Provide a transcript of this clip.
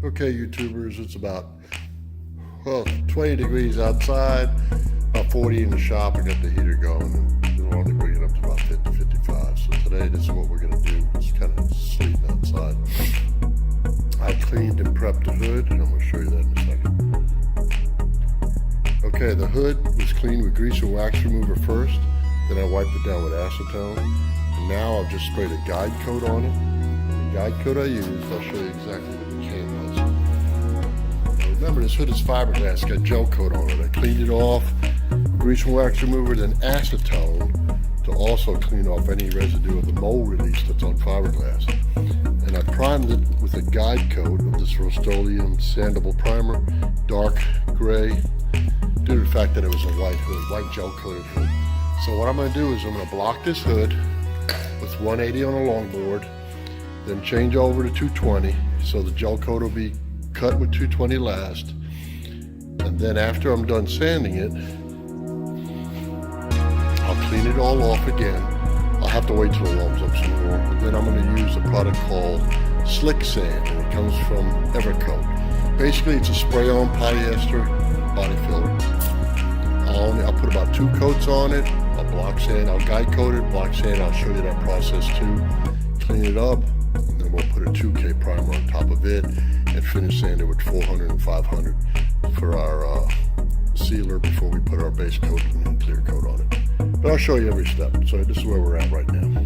Okay, YouTubers, it's about, well, 20 degrees outside, about 40 in the shop. We got the heater going, and we'll only bring it up to about 50, 55. So today, this is what we're going to do. It's kind of sleeting outside. I cleaned and prepped the hood, and I'm going to show you that in a second. Okay, the hood was cleaned with grease and wax remover first. Then I wiped it down with acetone. And now I've just sprayed a guide coat on it. The guide coat I used, I'll show you exactly what the can was. Now remember, this hood is fiberglass, it's got gel coat on it. I cleaned it off, grease and wax remover, then acetone to also clean off any residue of the mold release that's on fiberglass. And I primed it with a guide coat of this Rust-Oleum sandable primer, dark gray, due to the fact that it was a white hood, white gel coated hood. So what I'm going to do is I'm going to block this hood with 180 on a longboard, then change over to 220, so the gel coat will be cut with 220 last. And then after I'm done sanding it, I'll clean it all off again. I'll have to wait till it warms up some more. And then I'm going to use a product called Slick Sand, and it comes from Evercoat. Basically, it's a spray-on polyester body filler. I'll put about 2 coats on it. I'll block sand, I'll guide coat it, block sand, I'll show you that process too. Clean it up, and then we'll put a 2K primer on top of it and finish sand it with 400 and 500 for our sealer before we put our base coat and clear coat on it. But I'll show you every step. So this is where we're at right now.